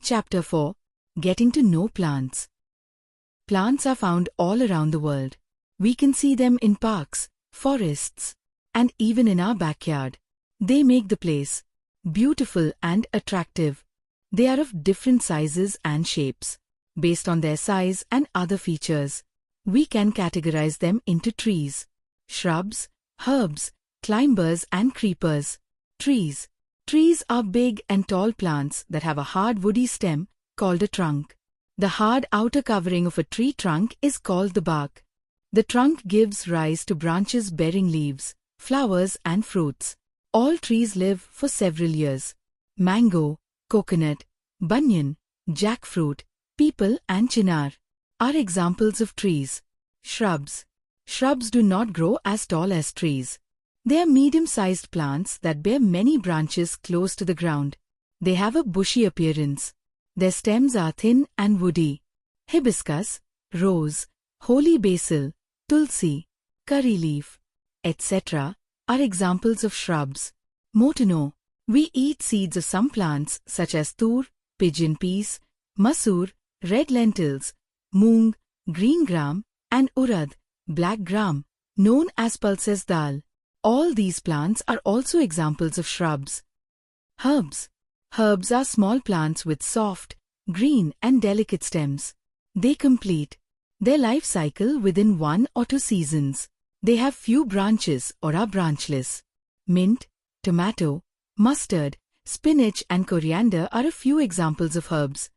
Chapter 4. Getting to know plants. Plants are found all around the world. We can see them in parks, forests, and even in our backyard. They make the place beautiful and attractive. They are of different sizes and shapes. Based on their size and other features, we can categorize them into trees, shrubs, herbs, climbers and creepers. Trees. Trees are big and tall plants that have a hard woody stem called a trunk. The hard outer covering of a tree trunk is called the bark. The trunk gives rise to branches bearing leaves, flowers and fruits. All trees live for several years. Mango, coconut, banyan, jackfruit, peepal and chinar are examples of trees. Shrubs. Shrubs do not grow as tall as trees. They are medium-sized plants that bear many branches close to the ground. They have a bushy appearance. Their stems are thin and woody. Hibiscus, rose, holy basil, tulsi, curry leaf, etc. are examples of shrubs. More to know, we eat seeds of some plants such as tur, pigeon peas, masoor, red lentils, moong, green gram, and urad, black gram, known as pulses dal. All these plants are also examples of shrubs. Herbs. Herbs are small plants with soft, green and delicate stems. They complete their life cycle within 1 or 2 seasons. They have few branches or are branchless. Mint, tomato, mustard, spinach and coriander are a few examples of herbs.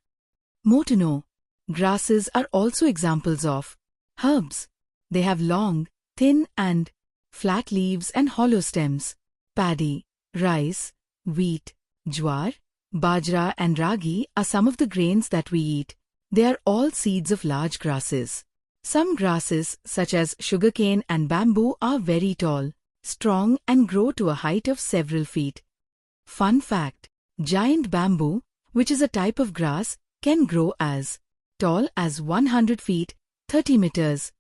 More to know, grasses are also examples of herbs. They have long, thin and flat leaves and hollow stems. Paddy, rice, wheat, jowar, bajra and ragi are some of the grains that we eat. They are all seeds of large grasses. Some grasses, such as sugarcane and bamboo, are very tall, strong and grow to a height of several feet. Fun fact, giant bamboo, which is a type of grass, can grow as tall as 100 feet, 30 meters.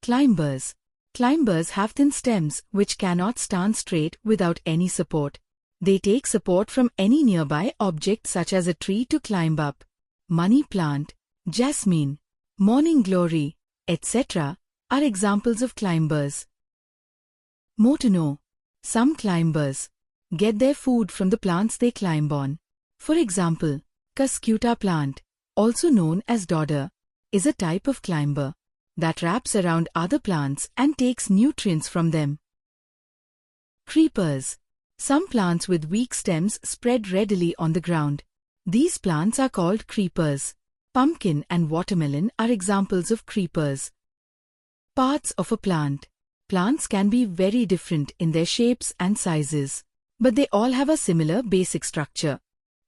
Climbers. Climbers have thin stems which cannot stand straight without any support. They take support from any nearby object such as a tree to climb up. Money plant, jasmine, morning glory, etc. are examples of climbers. More to know, some climbers get their food from the plants they climb on. For example, cuscuta plant, also known as dodder, is a type of climber that wraps around other plants and takes nutrients from them. Creepers. Some plants with weak stems spread readily on the ground. These plants are called creepers. Pumpkin and watermelon are examples of creepers. Parts of a plant. Plants can be very different in their shapes and sizes, but they all have a similar basic structure.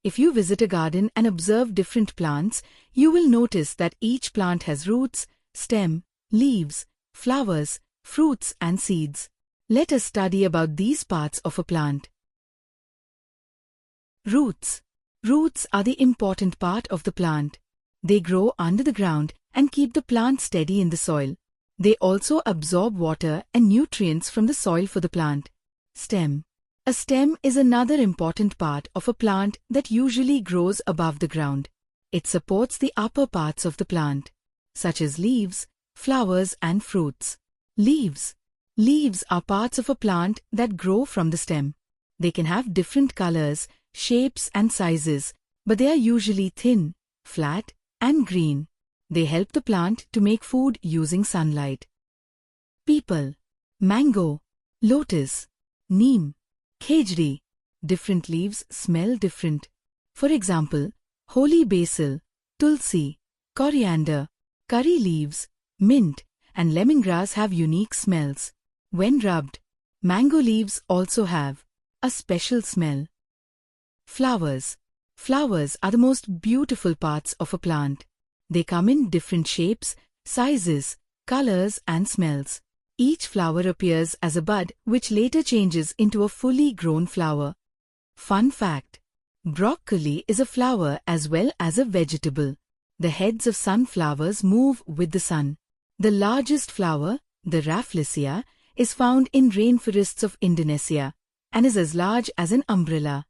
If you visit a garden and observe different plants, you will notice that each plant has roots, stem, leaves, flowers, fruits and seeds. Let us study about these parts of a plant. Roots. Roots are the important part of the plant. They grow under the ground and keep the plant steady in the soil. They also absorb water and nutrients from the soil for the plant. Stem. A stem is another important part of a plant that usually grows above the ground. It supports the upper parts of the plant, such as leaves, flowers and fruits. Leaves. Leaves are parts of a plant that grow from the stem. They can have different colors, shapes and sizes, but they are usually thin, flat and green. They help the plant to make food using sunlight. Peepal, mango, lotus, neem, khejri. Different leaves smell different. For example, holy basil, tulsi, coriander, curry leaves, mint, and lemongrass have unique smells. When rubbed, mango leaves also have a special smell. Flowers. Flowers are the most beautiful parts of a plant. They come in different shapes, sizes, colors and smells. Each flower appears as a bud which later changes into a fully grown flower. Fun fact, broccoli is a flower as well as a vegetable. The heads of sunflowers move with the sun. The largest flower, the Rafflesia, is found in rainforests of Indonesia and is as large as an umbrella.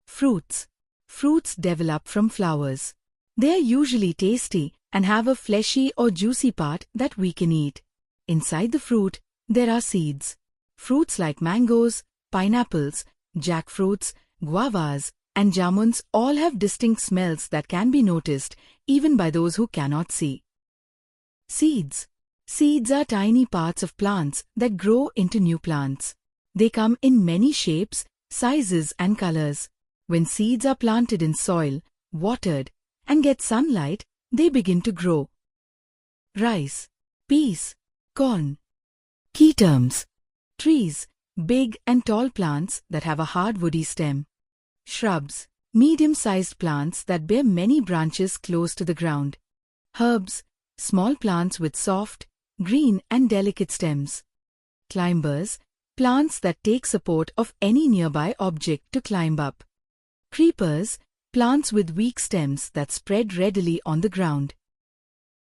Fruits. Fruits develop from flowers. They are usually tasty and have a fleshy or juicy part that we can eat. Inside the fruit, there are seeds. Fruits like mangoes, pineapples, jackfruits, guavas, and jamuns all have distinct smells that can be noticed even by those who cannot see. Seeds. Seeds are tiny parts of plants that grow into new plants. They come in many shapes, sizes, and colors. When seeds are planted in soil, watered, and get sunlight, they begin to grow. Rice, peas, corn. Key terms. Trees, big and tall plants that have a hard woody stem. Shrubs, medium-sized plants that bear many branches close to the ground. Herbs, small plants with soft, green and delicate stems. Climbers, plants that take support of any nearby object to climb up. Creepers, plants with weak stems that spread readily on the ground.